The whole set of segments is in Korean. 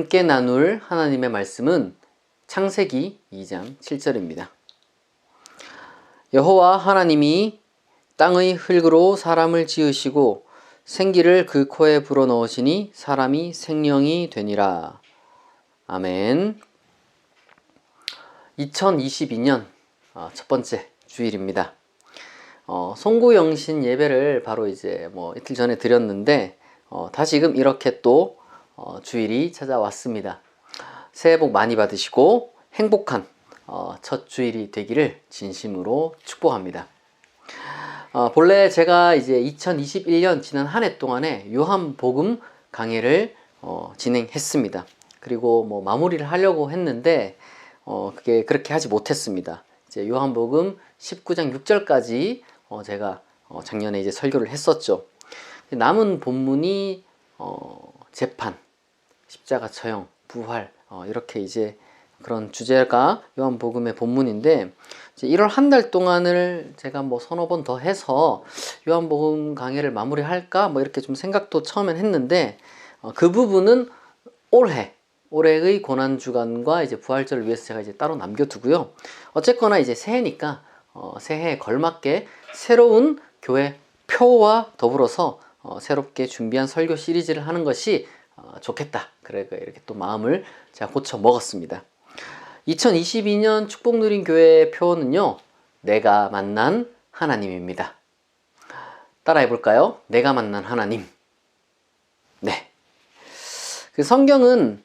함께 나눌 하나님의 말씀은 창세기 2장 7절입니다. 여호와 하나님이 땅의 흙으로 사람을 지으시고 생기를 그 코에 불어넣으시니 사람이 생명이 되니라. 아멘. 2022년 첫 번째 주일입니다. 송구영신 예배를 바로 이제 이틀 전에 드렸는데 다시금 이렇게 또 주일이 찾아왔습니다. 새해 복 많이 받으시고 행복한 첫 주일이 되기를 진심으로 축복합니다. 본래 제가 이제 2021년 지난 한 해 동안에 요한복음 강해를 진행했습니다. 그리고 마무리를 하려고 했는데 그게 그렇게 하지 못했습니다. 이제 요한복음 19장 6절까지 제가 작년에 이제 설교를 했었죠. 남은 본문이 재판, 십자가 처형, 부활 이렇게 이제 그런 주제가 요한복음의 본문인데 이제 1월 한 달 동안을 제가 서너 번 더 해서 요한복음 강해를 마무리할까 이렇게 좀 생각도 처음엔 했는데 그 부분은 올해의 고난주간과 이제 부활절을 위해서 제가 이제 따로 남겨두고요. 어쨌거나 이제 새해니까 새해에 걸맞게 새로운 교회 표와 더불어서 새롭게 준비한 설교 시리즈를 하는 것이 좋겠다. 그래서 이렇게 또 마음을 제가 고쳐 먹었습니다. 2022년 축복 누린 교회의 표는요, 내가 만난 하나님입니다. 따라해 볼까요? 내가 만난 하나님. 네. 그 성경은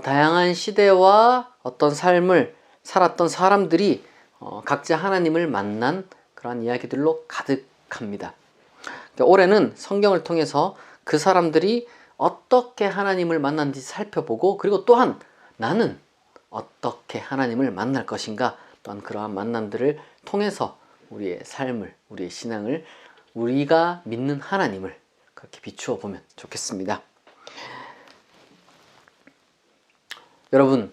다양한 시대와 어떤 삶을 살았던 사람들이 각자 하나님을 만난 그러한 이야기들로 가득합니다. 그러니까 올해는 성경을 통해서 그 사람들이 어떻게 하나님을 만났는지 살펴보고, 그리고 또한 나는 어떻게 하나님을 만날 것인가, 또한 그러한 만남들을 통해서 우리의 삶을, 우리의 신앙을, 우리가 믿는 하나님을 그렇게 비추어 보면 좋겠습니다. 여러분,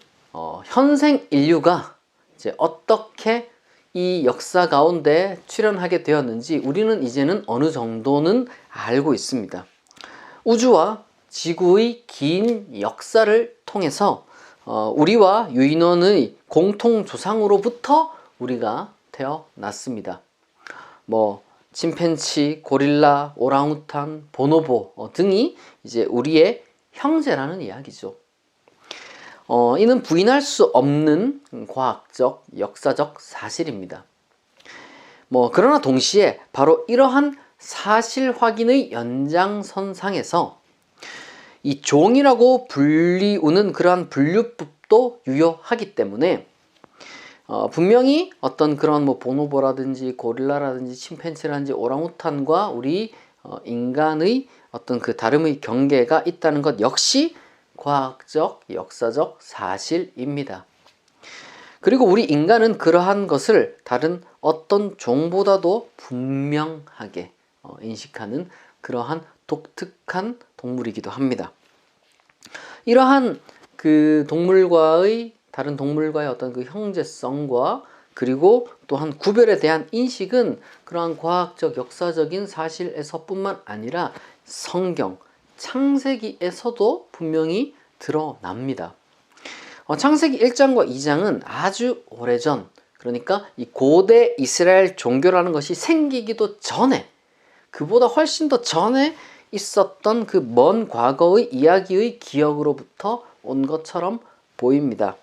현생 인류가 이제 어떻게 이 역사 가운데 출현하게 되었는지 우리는 이제는 어느 정도는 알고 있습니다. 우주와 지구의 긴 역사를 통해서 우리와 유인원의 공통 조상으로부터 우리가 태어났습니다. 침팬치, 고릴라, 오랑우탄, 보노보 등이 이제 우리의 형제라는 이야기죠. 이는 부인할 수 없는 과학적, 역사적 사실입니다. 그러나 동시에 바로 이러한 사실 확인의 연장선상에서 이 종이라고 불리우는 그러한 분류법도 유효하기 때문에 분명히 어떤 그런 보노보라든지 고릴라라든지 침팬치라든지 오랑우탄과 우리 인간의 어떤 그 다름의 경계가 있다는 것 역시 과학적, 역사적 사실입니다. 그리고 우리 인간은 그러한 것을 다른 어떤 종보다도 분명하게 인식하는 그러한 독특한 동물이기도 합니다. 이러한 그 다른 동물과의 어떤 그 형제성과 그리고 또한 구별에 대한 인식은 그러한 과학적, 역사적인 사실에서뿐만 아니라 성경, 창세기에서도 분명히 드러납니다. 창세기 1장과 2장은 아주 오래전, 그러니까 이 고대 이스라엘 종교라는 것이 생기기도 전에, 그보다 훨씬 더 전에 있었던 그 먼 과거의 이야기의 기억으로부터 온 것처럼 보입니다.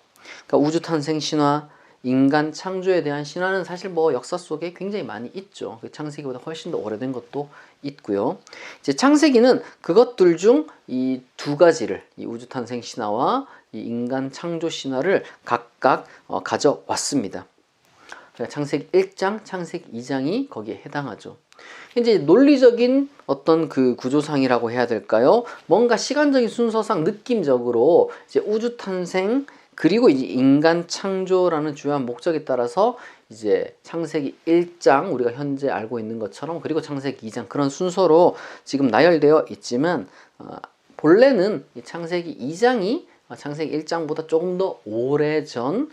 그러니까 우주 탄생 신화, 인간 창조에 대한 신화는 사실 역사 속에 굉장히 많이 있죠. 창세기보다 훨씬 더 오래된 것도 있고요. 이제 창세기는 그것들 중 이 두 가지를, 이 우주 탄생 신화와 이 인간 창조 신화를 각각 가져왔습니다. 창세기 1장, 창세기 2장이 거기에 해당하죠. 이제 논리적인 어떤 그 구조상이라고 해야 될까요? 뭔가 시간적인 순서상 느낌적으로 이제 우주 탄생 그리고 이제 인간 창조라는 주요한 목적에 따라서 이제 창세기 1장 우리가 현재 알고 있는 것처럼, 그리고 창세기 2장 그런 순서로 지금 나열되어 있지만 본래는 이 창세기 2장이 창세기 1장보다 조금 더 오래전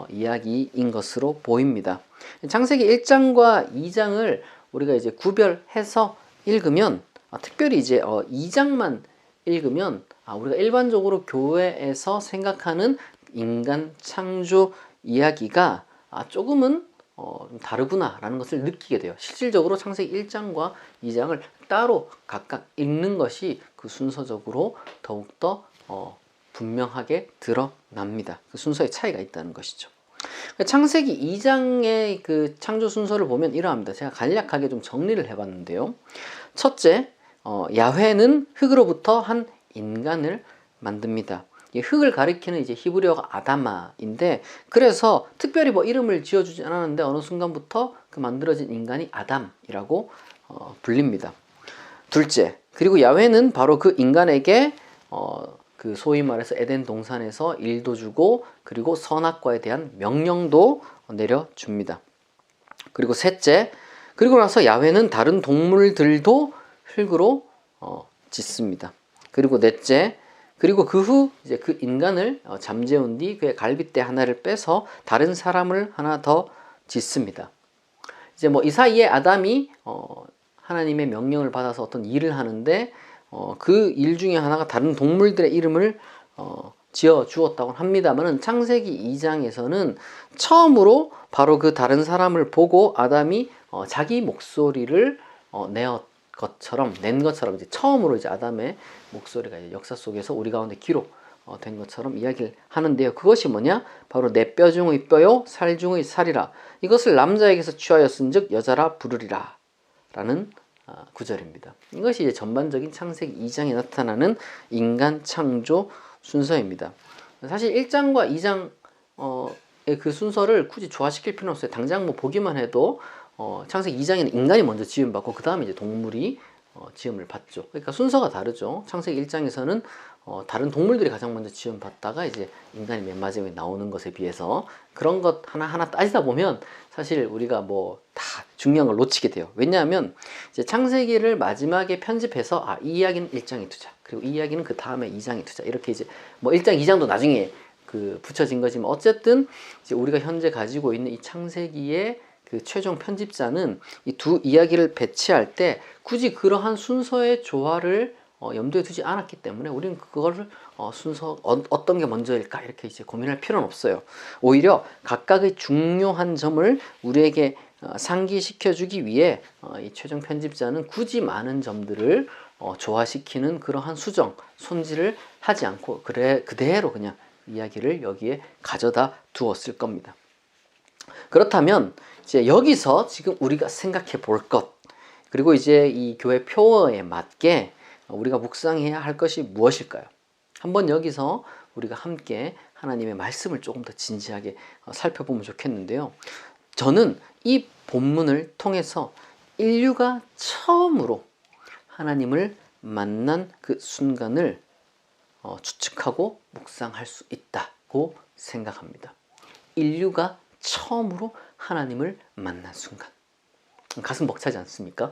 이야기인 것으로 보입니다. 창세기 1장과 2장을 우리가 이제 구별해서 읽으면, 특별히 이제 2장만 읽으면 우리가 일반적으로 교회에서 생각하는 인간 창조 이야기가 조금은 좀 다르구나라는 것을 느끼게 돼요. 실질적으로 창세기 1장과 2장을 따로 각각 읽는 것이 그 순서적으로 더욱더 분명하게 드러납니다. 그 순서의 차이가 있다는 것이죠. 창세기 2장의 그 창조 순서를 보면 이러합니다. 제가 간략하게 좀 정리를 해봤는데요. 첫째, 야훼는 흙으로부터 한 인간을 만듭니다. 이 흙을 가리키는 이제 히브리어가 아담아인데, 그래서 특별히 뭐 이름을 지어주지 않았는데 어느 순간부터 그 만들어진 인간이 아담이라고 불립니다. 둘째, 그리고 야훼는 바로 그 인간에게 그 소위 말해서 에덴 동산에서 일도 주고 그리고 선악과에 대한 명령도 내려줍니다. 그리고 셋째, 그리고 나서 야훼는 다른 동물들도 흙으로 짓습니다. 그리고 넷째, 그리고 그 후 이제 그 인간을 잠재운 뒤 그의 갈빗대 하나를 빼서 다른 사람을 하나 더 짓습니다. 이제 뭐 이 사이에 아담이 하나님의 명령을 받아서 어떤 일을 하는데 그 일 중에 하나가 다른 동물들의 이름을 지어 주었다고 합니다만은 창세기 2장에서는 처음으로 바로 그 다른 사람을 보고 아담이 자기 목소리를 낸 것처럼 이제 처음으로 이제 아담의 목소리가 이제 역사 속에서 우리 가운데 기록된 것처럼 이야기를 하는데요. 그것이 뭐냐? 바로 내 뼈 중의 뼈요 살 중의 살이라. 이것을 남자에게서 취하였은즉 여자라 부르리라 라는 구절입니다. 이것이 이제 전반적인 창세기 2장에 나타나는 인간 창조 순서입니다. 사실 1장과 2장의 그 순서를 굳이 조화시킬 필요는 없어요. 당장 뭐 보기만 해도 창세기 2장에는 인간이 먼저 지음받고 그 다음에 이제 동물이 지음을 받죠. 그러니까 순서가 다르죠. 창세기 1장에서는 다른 동물들이 가장 먼저 지음받다가 이제 인간이 맨 마지막에 나오는 것에 비해서 그런 것 하나하나 따지다 보면 사실 우리가 뭐 다 중요한 걸 놓치게 돼요. 왜냐하면 이제 창세기를 마지막에 편집해서 이 이야기는 1장에 두자. 그리고 이 이야기는 그 다음에 2장에 두자. 이렇게 이제 뭐 1장, 2장도 나중에 그 붙여진 거지만 어쨌든 이제 우리가 현재 가지고 있는 이 창세기의 그 최종 편집자는 이 두 이야기를 배치할 때 굳이 그러한 순서의 조화를 염두에 두지 않았기 때문에 우리는 그거를 순서 어떤 게 먼저일까 이렇게 이제 고민할 필요는 없어요. 오히려 각각의 중요한 점을 우리에게 상기시켜 주기 위해 이 최종 편집자는 굳이 많은 점들을 조화시키는 그러한 수정, 손질을 하지 않고 그대로 그냥 이야기를 여기에 가져다 두었을 겁니다. 그렇다면 이제 여기서 지금 우리가 생각해 볼 것, 그리고 이제 이 교회 표어에 맞게 우리가 묵상해야 할 것이 무엇일까요? 한번 여기서 우리가 함께 하나님의 말씀을 조금 더 진지하게 살펴보면 좋겠는데요. 저는 이 본문을 통해서 인류가 처음으로 하나님을 만난 그 순간을 추측하고 묵상할 수 있다고 생각합니다. 인류가 처음으로 하나님을 만난 순간. 가슴 벅차지 않습니까?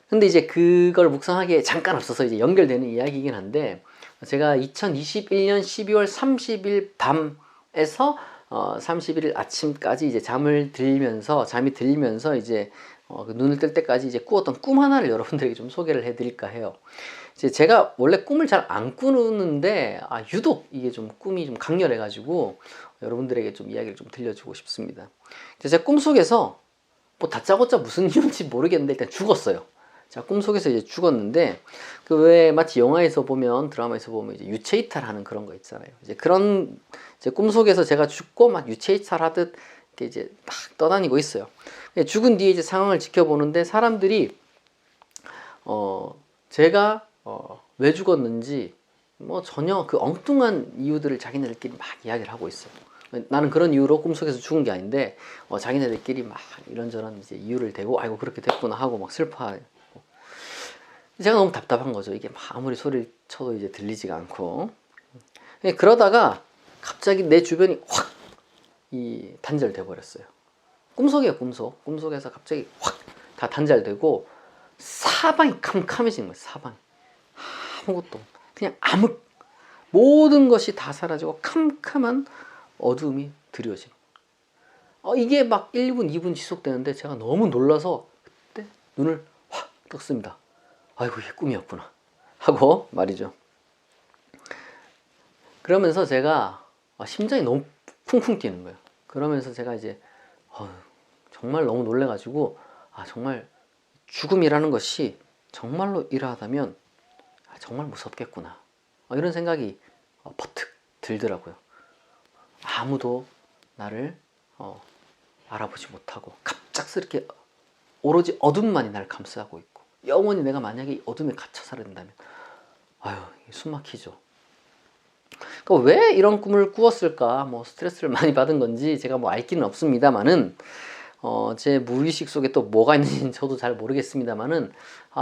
근데 이제 그걸 묵상하기에 잠깐 앞서서 이제 연결되는 이야기이긴 한데, 제가 2021년 12월 30일 밤에서 31일 아침까지 이제 잠이 들면서 이제 그 눈을 뜰 때까지 이제 꾸었던 꿈 하나를 여러분들에게 좀 소개를 해드릴까 해요. 이제 제가 원래 꿈을 잘 안 꾸는데 유독 이게 좀 꿈이 좀 강렬해가지고 여러분들에게 좀 이야기를 좀 들려주고 싶습니다. 제 꿈속에서 뭐 다짜고짜 무슨 이유인지 모르겠는데 일단 죽었어요. 제가 꿈속에서 이제 죽었는데 그 왜 마치 영화에서 보면 드라마에서 보면 이제 유체 이탈하는 그런 거 있잖아요. 이제 그런 이제 꿈속에서 제가 죽고 막 유체 이탈하듯 이렇게 이제 막 떠다니고 있어요. 죽은 뒤에 이제 상황을 지켜보는데 사람들이 제가 왜 죽었는지 뭐 전혀 그 엉뚱한 이유들을 자기네들끼리 막 이야기를 하고 있어요. 나는 그런 이유로 꿈속에서 죽은 게 아닌데 자기네들끼리 막 이런저런 이제 이유를 대고 아이고 그렇게 됐구나 하고 막 슬퍼하고 제가 너무 답답한 거죠. 이게 막 아무리 소리를 쳐도 이제 들리지가 않고 그러다가 갑자기 내 주변이 확 단절돼 버렸어요. 꿈속이에요. 꿈속에서 갑자기 확 다 단절되고 사방이 캄캄해지는 거예요. 사방이 아무것도 그냥 모든 것이 다 사라지고 캄캄한 어둠이 드리워지는 이게 막 1분 2분 지속되는데 제가 너무 놀라서 그때 눈을 확 떴습니다. 아이고 이게 꿈이었구나. 하고 말이죠. 그러면서 제가 심장이 너무 쿵쿵 뛰는 거예요. 그러면서 제가 이제 정말 너무 놀래가지고 정말 죽음이라는 것이 정말로 이러하다면 정말 무섭겠구나, 이런 생각이 퍼뜩 들더라고요. 아무도 나를 알아보지 못하고 갑작스럽게 오로지 어둠만이 나를 감싸고 있고, 영원히 내가 만약에 이 어둠에 갇혀 살아야 된다면 숨 막히죠. 그러니까 왜 이런 꿈을 꾸었을까? 뭐 스트레스를 많이 받은 건지 제가 뭐 알기는 없습니다만은 제 무의식 속에 또 뭐가 있는지는 저도 잘 모르겠습니다만은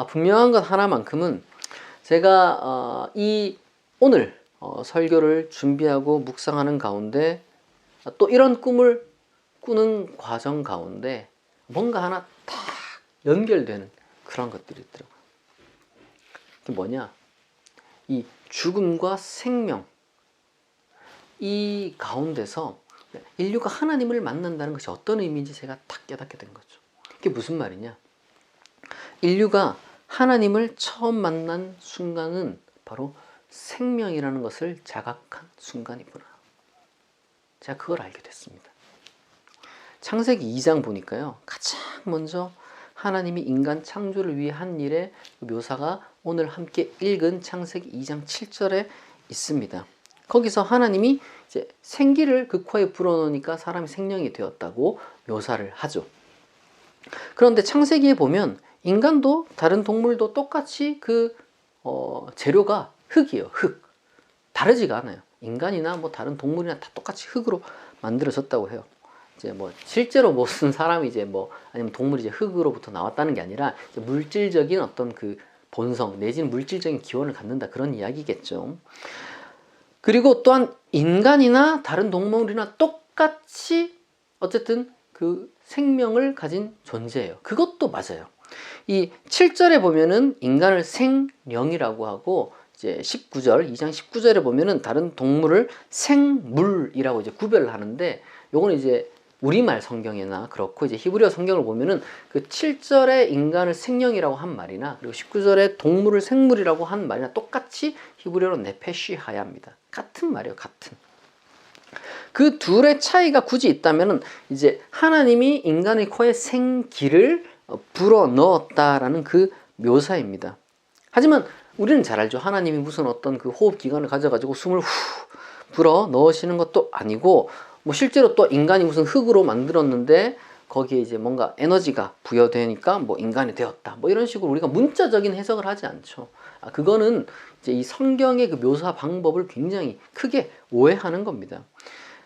분명한 건 하나만큼은 제가 이 오늘 설교를 준비하고 묵상하는 가운데 또 이런 꿈을 꾸는 과정 가운데 뭔가 하나 딱 연결되는 그런 것들이 있더라고요. 그게 뭐냐? 이 죽음과 생명, 이 가운데서 인류가 하나님을 만난다는 것이 어떤 의미인지 제가 딱 깨닫게 된 거죠. 그게 무슨 말이냐? 인류가 하나님을 처음 만난 순간은 바로 생명이라는 것을 자각한 순간이구나. 제가 그걸 알게 됐습니다. 창세기 2장 보니까요, 가장 먼저 하나님이 인간 창조를 위해 한 일의 묘사가 오늘 함께 읽은 창세기 2장 7절에 있습니다. 거기서 하나님이 이제 생기를 그 코에 불어넣으니까 사람이 생명이 되었다고 묘사를 하죠. 그런데 창세기에 보면 인간도 다른 동물도 똑같이 그 재료가 흙이에요. 흙. 다르지가 않아요. 인간이나 뭐 다른 동물이나 다 똑같이 흙으로 만들어졌다고 해요. 이제 뭐 실제로 무슨 사람이 이제 뭐 아니면 동물이 이제 흙으로부터 나왔다는 게 아니라 이제 물질적인 어떤 그 본성 내지는 물질적인 기원을 갖는다, 그런 이야기겠죠. 그리고 또한 인간이나 다른 동물이나 똑같이 어쨌든 그 생명을 가진 존재예요. 그것도 맞아요. 이 7절에 보면은 인간을 생령이라고 하고, 이제 19절, 2장 19절에 보면은 다른 동물을 생물이라고 이제 구별을 하는데, 요거는 이제 우리말 성경이나 그렇고, 이제 히브리어 성경을 보면은 그 7절에 인간을 생령이라고 한 말이나 그리고 19절에 동물을 생물이라고 한 말이나 똑같이 히브리어로 네페시하야입니다. 같은 말이에요. 같은. 그 둘의 차이가 굳이 있다면은 이제 하나님이 인간의 코에 생기를 불어 넣었다라는 그 묘사입니다. 하지만 우리는 잘 알죠. 하나님이 무슨 어떤 그 호흡 기관을 가져가지고 숨을 후 불어 넣으시는 것도 아니고, 뭐 실제로 또 인간이 무슨 흙으로 만들었는데 거기에 이제 뭔가 에너지가 부여되니까 뭐 인간이 되었다, 뭐 이런 식으로 우리가 문자적인 해석을 하지 않죠. 그거는 이제 이 성경의 그 묘사 방법을 굉장히 크게 오해하는 겁니다.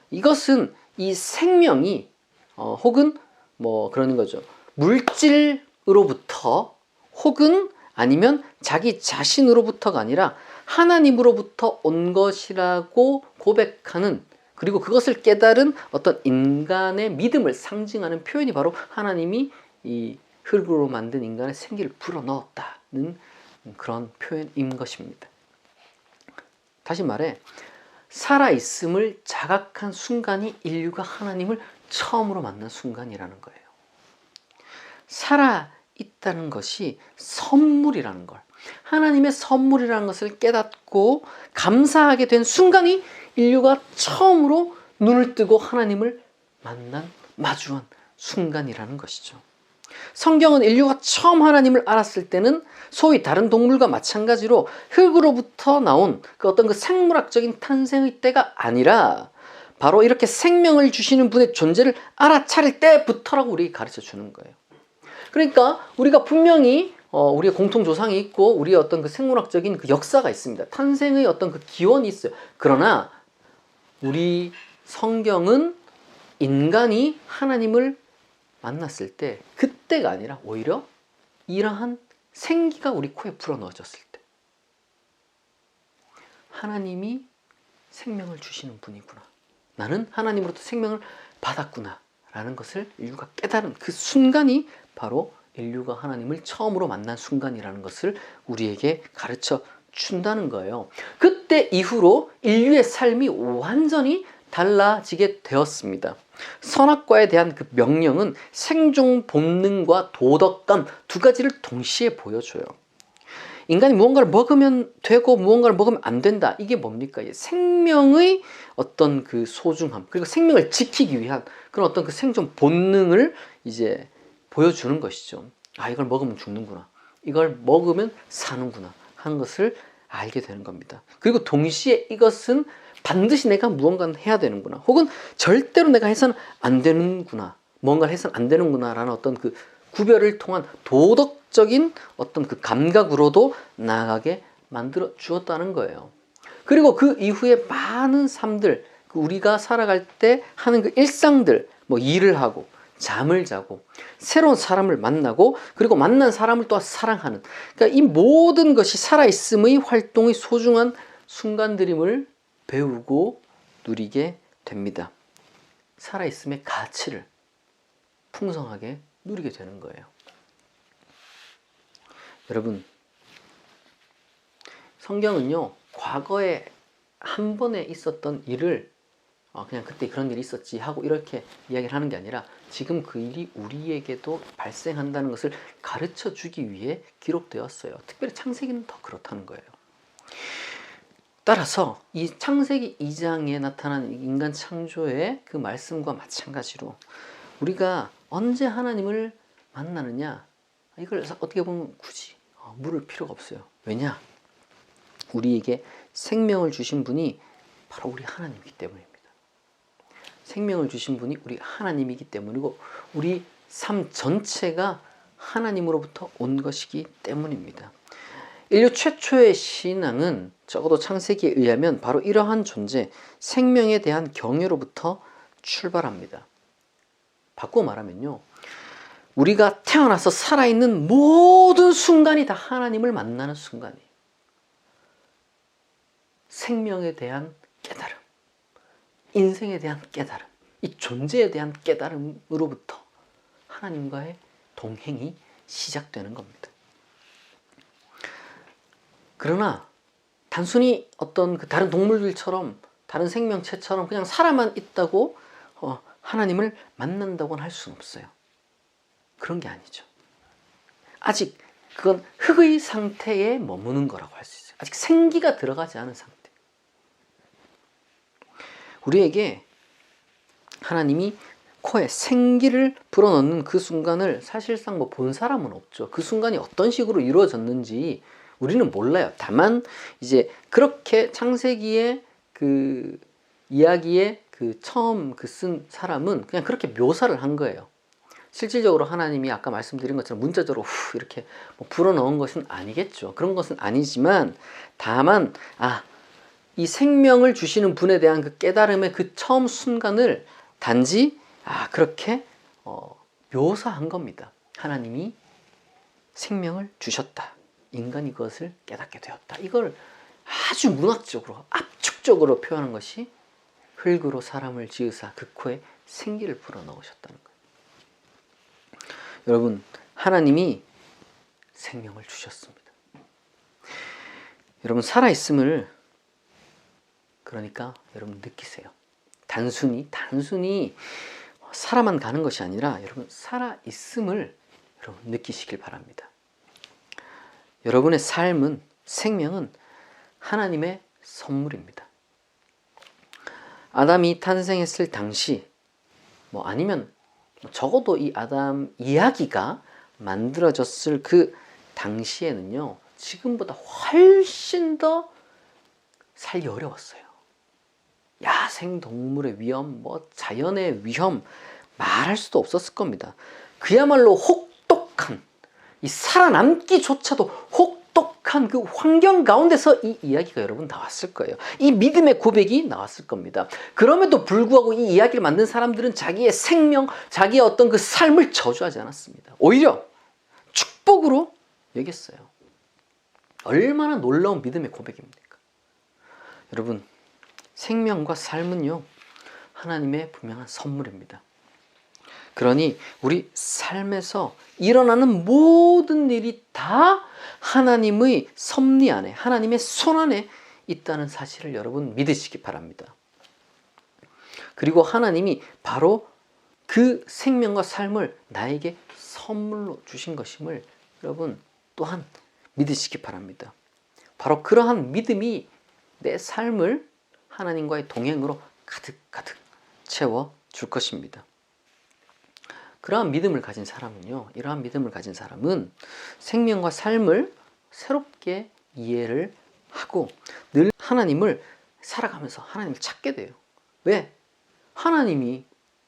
이것은 이 생명이 혹은 뭐 그러는 거죠. 물질으로부터 혹은 아니면 자기 자신으로부터가 아니라 하나님으로부터 온 것이라고 고백하는, 그리고 그것을 깨달은 어떤 인간의 믿음을 상징하는 표현이 바로 하나님이 이 흙으로 만든 인간의 생기를 불어넣었다는 그런 표현인 것입니다. 다시 말해, 살아있음을 자각한 순간이 인류가 하나님을 처음으로 만난 순간이라는 거예요. 살아있다는 것이 선물이라는 걸, 하나님의 선물이라는 것을 깨닫고 감사하게 된 순간이 인류가 처음으로 눈을 뜨고 하나님을 마주한 순간이라는 것이죠. 성경은 인류가 처음 하나님을 알았을 때는 소위 다른 동물과 마찬가지로 흙으로부터 나온 그 어떤 그 생물학적인 탄생의 때가 아니라 바로 이렇게 생명을 주시는 분의 존재를 알아차릴 때부터라고 우리에게 가르쳐 주는 거예요. 그러니까 우리가 분명히 우리의 공통 조상이 있고 우리의 어떤 그 생물학적인 그 역사가 있습니다. 탄생의 어떤 그 기원이 있어요. 그러나 우리 성경은 인간이 하나님을 만났을 때, 그때가 아니라 오히려 이러한 생기가 우리 코에 불어넣어졌을 때, 하나님이 생명을 주시는 분이구나, 나는 하나님으로부터 생명을 받았구나 라는 것을 인류가 깨달은 그 순간이 바로 인류가 하나님을 처음으로 만난 순간이라는 것을 우리에게 가르쳐 준다는 거예요. 그때 이후로 인류의 삶이 완전히 달라지게 되었습니다. 선악과에 대한 그 명령은 생존 본능과 도덕감 두 가지를 동시에 보여줘요. 인간이 무언가를 먹으면 되고 무언가를 먹으면 안 된다. 이게 뭡니까? 생명의 어떤 그 소중함, 그리고 생명을 지키기 위한 그런 어떤 그 생존 본능을 이제 보여주는 것이죠. 아, 이걸 먹으면 죽는구나. 이걸 먹으면 사는구나 하는 것을 알게 되는 겁니다. 그리고 동시에 이것은 반드시 내가 무언가를 해야 되는구나. 혹은 절대로 내가 해서는 안 되는구나. 뭔가를 해서는 안 되는구나 라는 어떤 그 구별을 통한 도덕적인 어떤 그 감각으로도 나아가게 만들어 주었다는 거예요. 그리고 그 이후에 많은 삶들, 우리가 살아갈 때 하는 그 일상들, 뭐 일을 하고 잠을 자고 새로운 사람을 만나고 그리고 만난 사람을 또 사랑하는, 그러니까 이 모든 것이 살아있음의 활동의 소중한 순간들임을 배우고 누리게 됩니다. 살아있음의 가치를 풍성하게 누리게 되는 거예요. 여러분, 성경은요, 과거에 한 번에 있었던 일을 그냥 그때 그런 일이 있었지 하고 이렇게 이야기를 하는 게 아니라 지금 그 일이 우리에게도 발생한다는 것을 가르쳐 주기 위해 기록되었어요. 특별히 창세기는 더 그렇다는 거예요. 따라서 이 창세기 2장에 나타난 인간 창조의 그 말씀과 마찬가지로 우리가 언제 하나님을 만나느냐, 이걸 어떻게 보면 굳이 물을 필요가 없어요. 왜냐? 우리에게 생명을 주신 분이 바로 우리 하나님이기 때문입니다. 생명을 주신 분이 우리 하나님이기 때문이고 우리 삶 전체가 하나님으로부터 온 것이기 때문입니다. 인류 최초의 신앙은 적어도 창세기에 의하면 바로 이러한 존재, 생명에 대한 경외로부터 출발합니다. 바꾸어 말하면요, 우리가 태어나서 살아있는 모든 순간이 다 하나님을 만나는 순간이에요. 생명에 대한 깨달음, 인생에 대한 깨달음, 이 존재에 대한 깨달음으로부터 하나님과의 동행이 시작되는 겁니다. 그러나 단순히 어떤 그 다른 동물들처럼, 다른 생명체처럼 그냥 살아만 있다고 하나님을 만난다고는 할 수는 없어요. 그런 게 아니죠. 아직 그건 흙의 상태에 머무는 거라고 할 수 있어요. 아직 생기가 들어가지 않은 상태. 우리에게 하나님이 코에 생기를 불어넣는 그 순간을 사실상 뭐 본 사람은 없죠. 그 순간이 어떤 식으로 이루어졌는지 우리는 몰라요. 다만 이제 그렇게 창세기의 그 이야기에 그 처음 그 쓴 사람은 그냥 그렇게 묘사를 한 거예요. 실질적으로 하나님이 아까 말씀드린 것처럼 문자적으로 이렇게 뭐 불어넣은 것은 아니겠죠. 그런 것은 아니지만 다만 이 생명을 주시는 분에 대한 그 깨달음의 그 처음 순간을 단지 그렇게 묘사한 겁니다. 하나님이 생명을 주셨다. 인간이 그것을 깨닫게 되었다. 이걸 아주 문학적으로 압축적으로 표현한 것이 흙으로 사람을 지으사 그 코에 생기를 불어넣으셨다는 거예요. 여러분, 하나님이 생명을 주셨습니다. 여러분, 살아있음을 그러니까 여러분 느끼세요. 단순히 살아만 가는 것이 아니라 여러분 살아있음을 여러분 느끼시길 바랍니다. 여러분의 삶은, 생명은 하나님의 선물입니다. 아담이 탄생했을 당시 아니면 적어도 이 아담 이야기가 만들어졌을 그 당시에는요, 지금보다 훨씬 더 살기 어려웠어요. 야생동물의 위험, 자연의 위험 말할 수도 없었을 겁니다. 그야말로 혹독한, 이 살아남기조차도 혹독한 그 환경 가운데서 이 이야기가 여러분 나왔을 거예요. 이 믿음의 고백이 나왔을 겁니다. 그럼에도 불구하고 이 이야기를 만든 사람들은 자기의 생명, 자기의 어떤 그 삶을 저주하지 않았습니다. 오히려 축복으로 여겼어요. 얼마나 놀라운 믿음의 고백입니까? 여러분, 생명과 삶은요, 하나님의 분명한 선물입니다. 그러니 우리 삶에서 일어나는 모든 일이 다 하나님의 섭리 안에, 하나님의 손 안에 있다는 사실을 여러분 믿으시기 바랍니다. 그리고 하나님이 바로 그 생명과 삶을 나에게 선물로 주신 것임을 여러분 또한 믿으시기 바랍니다. 바로 그러한 믿음이 내 삶을 하나님과의 동행으로 가득가득 채워줄 것입니다. 그러한 믿음을 가진 사람은요, 이러한 믿음을 가진 사람은 생명과 삶을 새롭게 이해를 하고 늘 하나님을 살아가면서 하나님을 찾게 돼요. 왜? 하나님이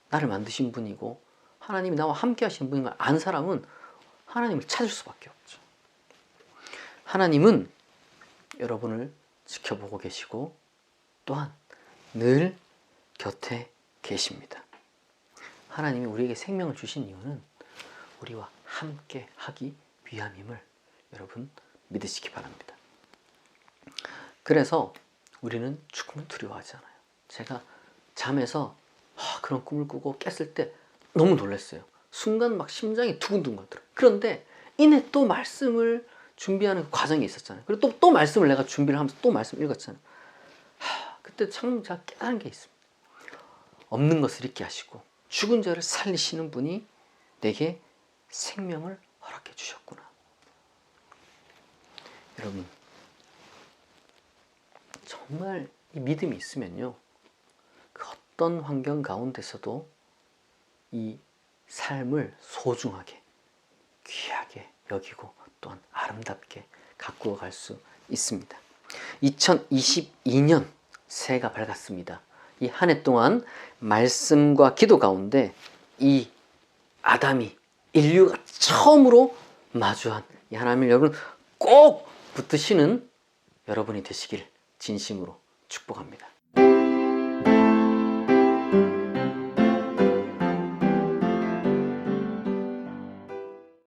나를 만드신 분이고 하나님이 나와 함께 하시는 분인 걸 안 사람은 하나님을 찾을 수밖에 없죠. 하나님은 여러분을 지켜보고 계시고 또한 늘 곁에 계십니다. 하나님이 우리에게 생명을 주신 이유는 우리와 함께 하기 위함임을 여러분 믿으시기 바랍니다. 그래서 우리는 죽음을 두려워하지 않아요. 제가 잠에서 그런 꿈을 꾸고 깼을 때 너무 놀랐어요. 순간 막 심장이 두근두근 하더라고요. 그런데 이내 또 말씀을 준비하는 과정이 있었잖아요. 그리고 또 말씀을 내가 준비를 하면서 또 말씀 읽었잖아요. 그때 참 제가 깨달은 게 있습니다. 없는 것을 있게 하시고 죽은 자를 살리시는 분이 내게 생명을 허락해 주셨구나. 여러분, 정말 이 믿음이 있으면요, 그 어떤 환경 가운데서도 이 삶을 소중하게, 귀하게 여기고 또한 아름답게 가꾸어 갈 수 있습니다. 2022년 새해가 밝았습니다. 이 한 해 동안 말씀과 기도 가운데 이 아담이, 인류가 처음으로 마주한 이 하나님을 여러분 꼭 붙드시는 여러분이 되시길 진심으로 축복합니다.